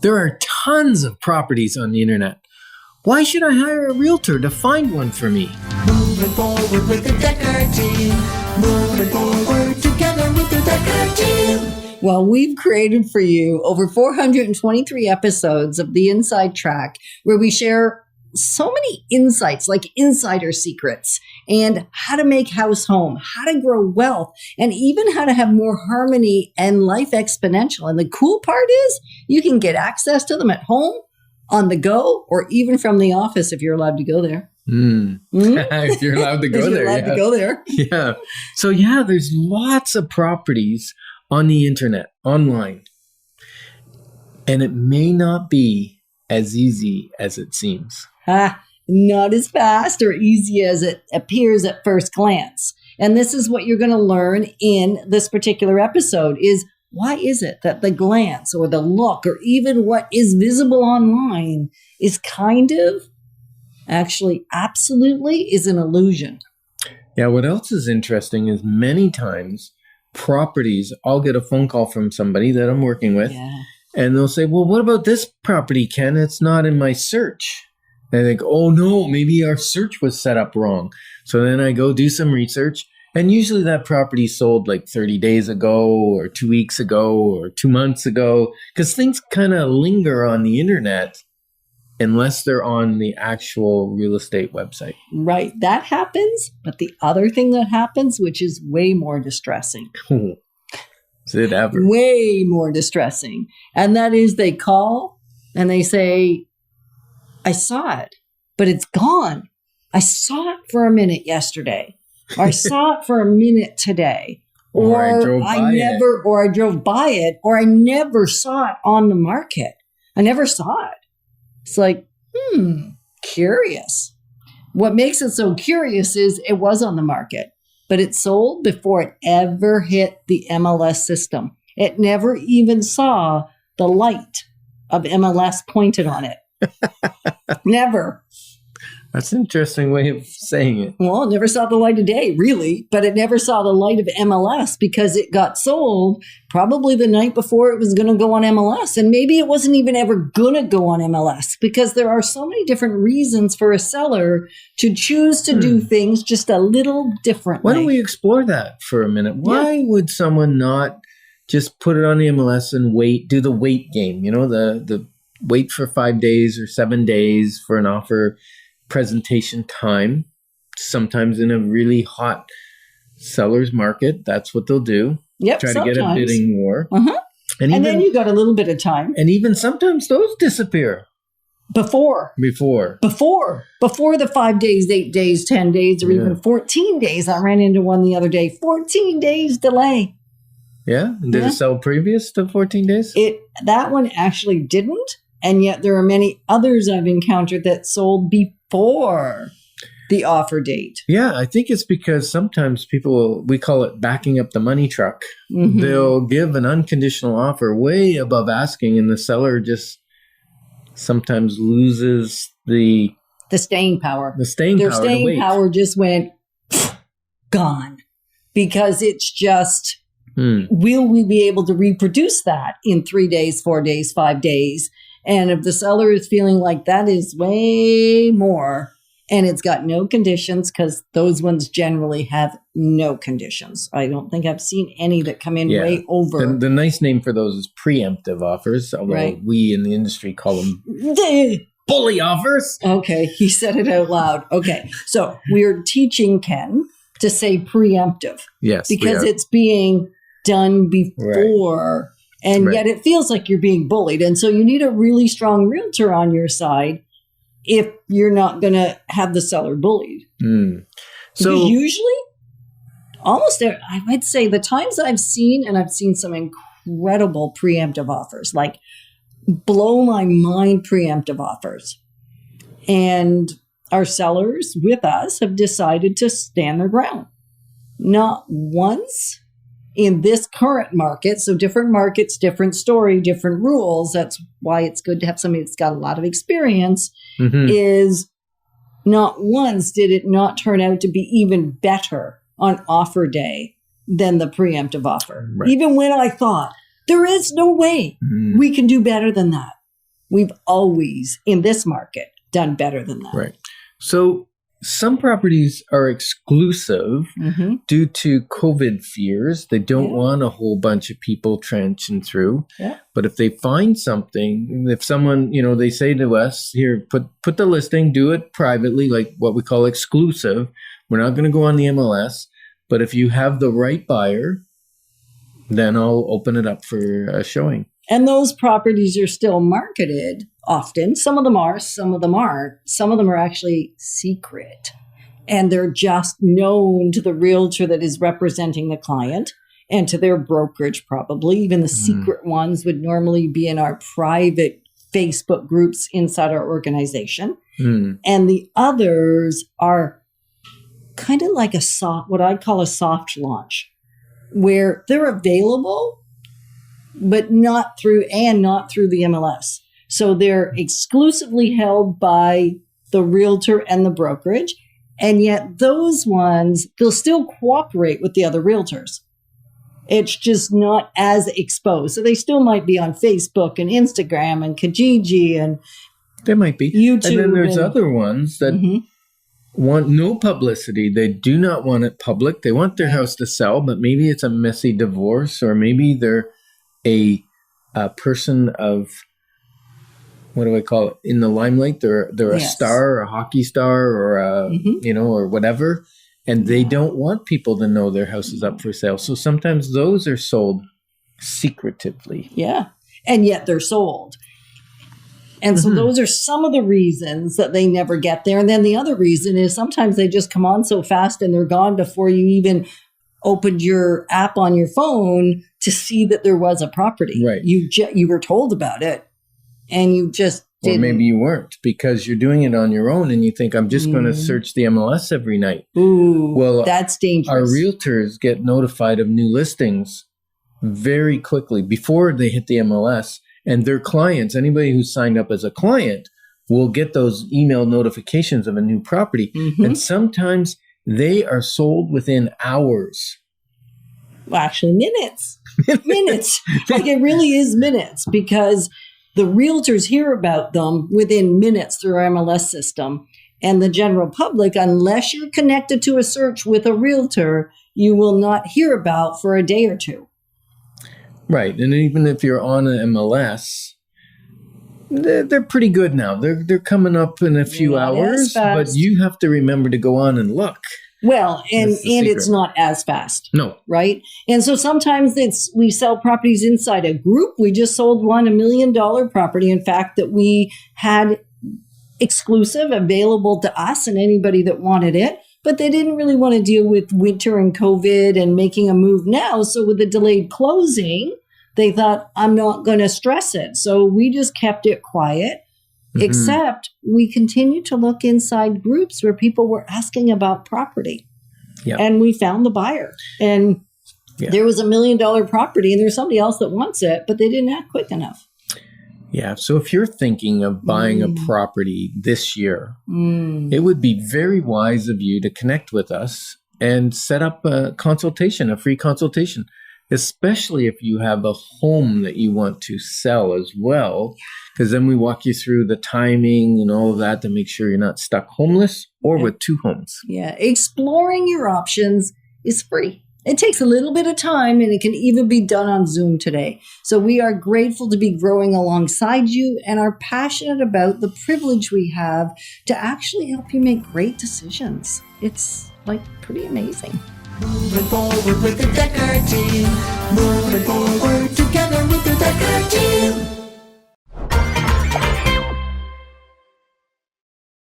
There are tons of properties on the internet. Why should I hire a realtor to find one for me? Moving forward with the Decker team. Moving forward together with the Decker team. Well, we've created for you over 423 episodes of The Inside Track, where we share so many insights, like insider secrets, and how to make house home, how to grow wealth, and even how to have more harmony and life exponential. And the cool part is you can get access to them at home, on the go, or even from the office if you're allowed to go there. If you're allowed to go there. To go there. Yeah. So there's lots of properties on the internet, online. And it may not be as easy as it seems. Not as fast or easy as it appears at first glance. And this is what you're going to learn in this particular episode is why is it that the glance or the look or even what is visible online is kind of actually absolutely is an illusion. Yeah, what else is interesting is many times properties, I'll get a phone call from somebody that I'm working with and they'll say, well, what about this property, Ken? It's not in my search. And I think, oh no, maybe our search was set up wrong. So then I go do some research and usually that property sold like 30 days ago or 2 weeks ago or 2 months ago because things kind of linger on the internet unless they're on the actual real estate website. Right. That happens. But the other thing that happens, which is way more distressing. Is it ever? Way more distressing. And that is they call and they say, I saw it, but it's gone. I saw it for a minute yesterday, or I saw it for a minute today, or I drove by it, or I never saw it on the market. I never saw it. It's like, curious. What makes it so curious is it was on the market, but it sold before it ever hit the MLS system. It never even saw the light of MLS pointed on it. Never. That's an interesting way of saying it. Well, it never saw the light of day, really, but it never saw the light of MLS because it got sold probably the night before it was going to go on MLS. And maybe it wasn't even ever going to go on MLS because there are so many different reasons for a seller to choose to do things just a little differently. Why don't we explore that for a minute? Why would someone not just put it on the MLS and wait, do the wait game, the wait for 5 days or 7 days for an offer presentation time. Sometimes in a really hot seller's market, that's what they'll do. Yep, Try to get a bidding war. And then you got a little bit of time. And even sometimes those disappear. Before the 5 days, 8 days, 10 days, or even 14 days. I ran into one the other day. 14 days delay. Yeah? And did it sell previous to 14 days? That one actually didn't. And yet there are many others I've encountered that sold before the offer date. Yeah, I think it's because sometimes people, we call it backing up the money truck. They'll give an unconditional offer way above asking, and the seller just sometimes loses the staying power. Their staying power just went gone because it's just, will we be able to reproduce that in 3 days, 4 days, 5 days? And if the seller is feeling like that is way more and it's got no conditions, because those ones generally have no conditions. I don't think I've seen any that come in way over. The nice name for those is preemptive offers, although we in the industry call them bully offers. Okay, he said it out loud. Okay, so we're teaching Ken to say preemptive. Yes, because it's being done before. And yet it feels like you're being bullied. And so you need a really strong realtor on your side if you're not going to have the seller bullied. So usually, almost, I would say the times I've seen, and I've seen some incredible preemptive offers, like blow my mind preemptive offers. And our sellers with us have decided to stand their ground. Not once in this current market, so different markets, different story, different rules. That's why it's good to have somebody that's got a lot of experience, is not once did it not turn out to be even better on offer day than the preemptive offer. Even when I thought, there is no way we can do better than that. we've always, in this market, done better than that. Right. So some properties are exclusive due to COVID fears. They don't want a whole bunch of people trenching through. Yeah. But if they find something, if someone, they say to us, here, put the listing, do it privately, like what we call exclusive. We're not going to go on the MLS. But if you have the right buyer, then I'll open it up for a showing. And those properties are still marketed often. Some of them are, some of them aren't. Some of them are actually secret. And they're just known to the realtor that is representing the client and to their brokerage probably. Even the secret ones would normally be in our private Facebook groups inside our organization. And the others are kind of like what I call a soft launch, where they're available, but not through the MLS. So they're exclusively held by the realtor and the brokerage. And yet those ones, they'll still cooperate with the other realtors. It's just not as exposed. So they still might be on Facebook and Instagram and Kijiji and they might be YouTube. And then there's other ones that want no publicity. They do not want it public. They want their house to sell, but maybe it's a messy divorce, or maybe they're a person of, what do I call it, in the limelight. They're a star, or a hockey star, or or whatever, and they don't want people to know their house is up for sale. So sometimes those are sold secretively. Yeah, and yet they're sold. And so those are some of the reasons that they never get there. And then the other reason is sometimes they just come on so fast and they're gone before you even opened your app on your phone to see that there was a property. Right. You were told about it and you just didn't. Or maybe you weren't, because you're doing it on your own and you think, I'm just going to search the MLS every night. Ooh, well, that's dangerous. Our realtors get notified of new listings very quickly before they hit the MLS. And their clients, anybody who's signed up as a client, will get those email notifications of a new property. And sometimes they are sold within hours. Well, actually, minutes. Minutes. Like it really is minutes, because the realtors hear about them within minutes through our MLS system. And the general public, unless you're connected to a search with a realtor, you will not hear about for a day or two. Right. And even if you're on an MLS, they're pretty good now. They're coming up in a few hours, but you have to remember to go on and look. Well, and it's not as fast. No. Right? And so sometimes we sell properties inside a group. We just sold one $1 million property, in fact, that we had exclusive available to us and anybody that wanted it. But they didn't really want to deal with winter and COVID and making a move now. So with the delayed closing, they thought, I'm not going to stress it. So we just kept it quiet, except we continued to look inside groups where people were asking about property. Yeah. And we found the buyer. And there was $1 million property and there's somebody else that wants it, but they didn't act quick enough. Yeah. So if you're thinking of buying a property this year, it would be very wise of you to connect with us and set up a consultation, a free consultation, especially if you have a home that you want to sell as well, because then we walk you through the timing and all of that to make sure you're not stuck homeless or with two homes. Yeah. Exploring your options is free. It takes a little bit of time, and it can even be done on Zoom today. So we are grateful to be growing alongside you and are passionate about the privilege we have to actually help you make great decisions. It's pretty amazing. Moving forward with the Decker team. Moving forward together with the Decker team.